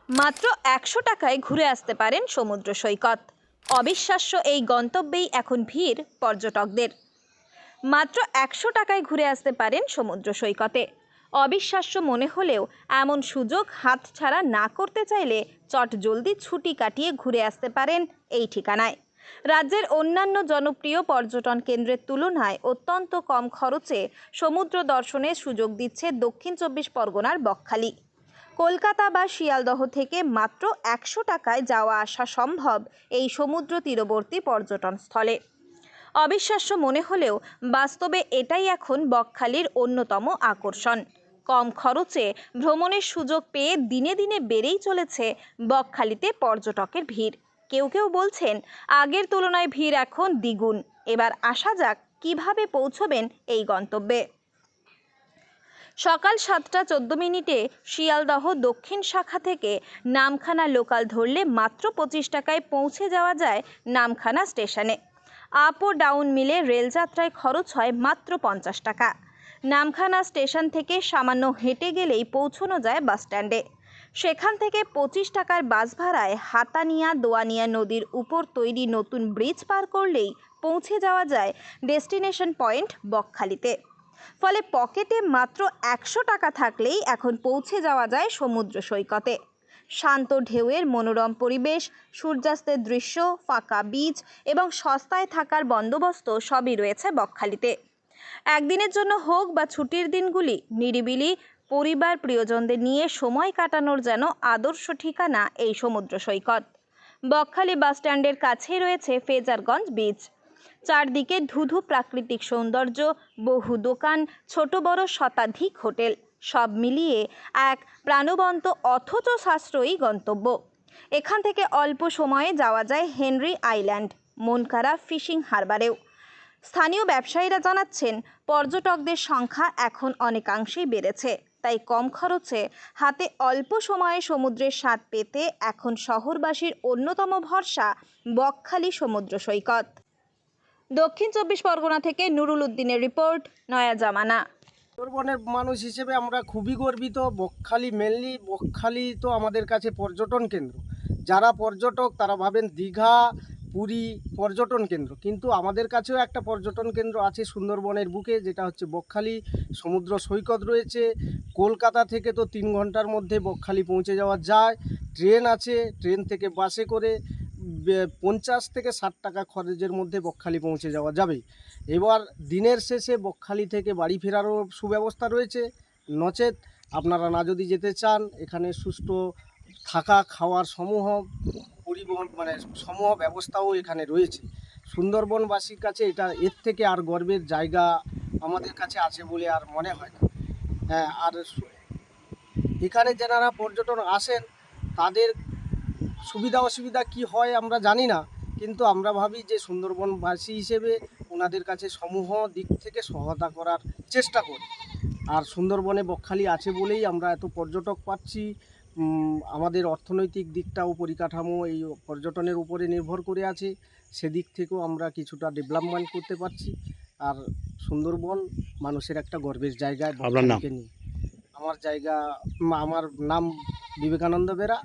মাত্র ১০০ টাকায় ঘুরে আসতে পারেন সমুদ্র সৈকত। অবিশ্বাস্য এই গন্তব্যেই এখন ভিড় পর্যটকদের। মাত্র ১০০ টাকায় ঘুরে আসতে পারেন সমুদ্র সৈকতে। অবিশ্বাস্য মনে হলেও এমন সুযোগ হাতছাড়া না করতে চাইলে চটজলদি ছুটি কাটিয়ে ঘুরে আসতে পারেন এই ঠিকানায়। রাজ্যের অন্যান্য জনপ্রিয় পর্যটন কেন্দ্রের তুলনায় অত্যন্ত কম খরচে সমুদ্র দর্শনের সুযোগ দিচ্ছে দক্ষিণ ২৪ পরগনার বকখালি। কলকাতা বা শিয়ালদহ থেকে মাত্র ১০০ টাকায় যাওয়া আসা সম্ভব এই সমুদ্র তীরবর্তী পর্যটন স্থলে। অবিশ্বাস্য মনে হলেও বাস্তবে এটাই এখন বকখালির অন্যতম আকর্ষণ। কম খরচে ভ্রমণের সুযোগ পেয়ে দিনে দিনে বেড়েই চলেছে বকখালিতে পর্যটকের ভিড়। কেউ কেউ বলছেন আগের তুলনায় ভিড় এখন দ্বিগুণ। এবার আসা যাক কিভাবে পৌঁছবেন এই গন্তব্যে। সকাল ৭টা ১৪ শিয়ালদহ দক্ষিণ শাখা থেকে নামখানা লোকাল ধরলে মাত্র ২৫ টাকায় পৌঁছে যাওয়া যায় নামখানা স্টেশনে। আপ ও ডাউন মিলে রেলযাত্রায় খরচ হয় মাত্র ৫০ টাকা। নামখানা স্টেশন থেকে সামান্য হেঁটে গেলেই পৌঁছানো যায় বাসস্ট্যান্ডে। সেখান থেকে ২৫ টাকার বাস ভাড়ায় হাতানিয়া দোয়ানিয়া নদীর উপর তৈরি নতুন ব্রিজ পার করলেই পৌঁছে যাওয়া যায় ডেস্টিনেশন পয়েন্ট বকখালিতে। ফলে পকেটে মাত্র ১০০ টাকা থাকলেই এখন পৌঁছে যাওয়া যায় সমুদ্র সৈকতে। শান্ত ঢেউয়ের মনোরম পরিবেশ, সূর্যাস্তের দৃশ্য, ফাঁকা বিচ এবং সস্তায় থাকার বন্দোবস্ত সবই রয়েছে বকখালিতে। একদিনের জন্য হোক বা ছুটির দিনগুলি নিরিবিলি পরিবার প্রিয়জনদের নিয়ে সময় কাটানোর যেন আদর্শ ঠিকানা এই সমুদ্র সৈকত। বকখালি বাসস্ট্যান্ডের কাছেই রয়েছে ফেজারগঞ্জ বিচ। চারদিকে ধুধু প্রাকৃতিক সৌন্দর্য, বহু দোকান, ছোট বড় শতাধিক হোটেল, সব মিলিয়ে এক প্রাণবন্ত অথচ সাশ্রয়ী গন্তব্য। এখান থেকে অল্প সময়ে যাওয়া যায় হেনরি আইল্যান্ড, মনকারা ফিশিং হারবারেও। স্থানীয় ব্যবসায়ীরা জানাচ্ছেন পর্যটকদের সংখ্যা এখন অনেকাংশেই বেড়েছে, তাই কম খরচে হাতে অল্প সময়ে সমুদ্রের স্বাদ পেতে এখন শহরবাসীর অন্যতম ভরসা বকখালি সমুদ্র সৈকত। দক্ষিণ ২৪ পরগনা থেকে নুরুল উদ্দিনের রিপোর্ট, নয়া জামানা। সুন্দরবনের মানুষ হিসেবে আমরা খুবই গর্বিত। বকখালি মেনলি বকখালি তো আমাদের কাছে পর্যটন কেন্দ্র। যারা পর্যটক তারা ভাবেন দীঘা, পুরী পর্যটন কেন্দ্র, কিন্তু আমাদের কাছেও একটা পর্যটন কেন্দ্র আছে সুন্দরবনের বুকে, যেটা হচ্ছে বকখালি সমুদ্র সৈকত রয়েছে। কলকাতা থেকে তো ৩ ঘন্টার মধ্যে বকখালি পৌঁছে যাওয়া যায়। ট্রেন আছে, ট্রেন থেকে বাসে করে ৫০ থেকে ৬০ টাকা খরচের মধ্যে বকখালি পৌঁছে যাওয়া যাবে। এবার দিনের শেষে বকখালি থেকে বাড়ি ফেরারও সুব্যবস্থা রয়েছে। নচেত আপনারা না যদি যেতে চান, এখানে সুষ্ঠু থাকা খাওয়ার সমূহ পরিবহন সমূহ ব্যবস্থাও এখানে রয়েছে। সুন্দরবনবাসীর কাছে এটা এর থেকে আর গর্বের জায়গা আমাদের কাছে আছে বলে আর মনে হয় না। হ্যাঁ, আর এখানে যারা পর্যটন আসেন তাদের সুবিধা অসুবিধা কি হয় আমরা জানি না, কিন্তু আমরা ভাবি যে সুন্দরবনবাসী হিসেবে ওনাদের কাছে সমূহ দিক থেকে সহায়তা করার চেষ্টা করি। আর সুন্দরবনে বকখালি আছে বলেই আমরা এত পর্যটক পাচ্ছি। আমাদের অর্থনৈতিক দিকটাও পরিকাঠামো এই পর্যটনের উপরে নির্ভর করে আছে, সেদিক থেকেও আমরা কিছুটা ডেভেলপমেন্ট করতে পারছি। আর সুন্দরবন মানুষের একটা গর্বের জায়গায় বকখালিকে নিয়ে। আমার নাম বিবেকানন্দ বেরা।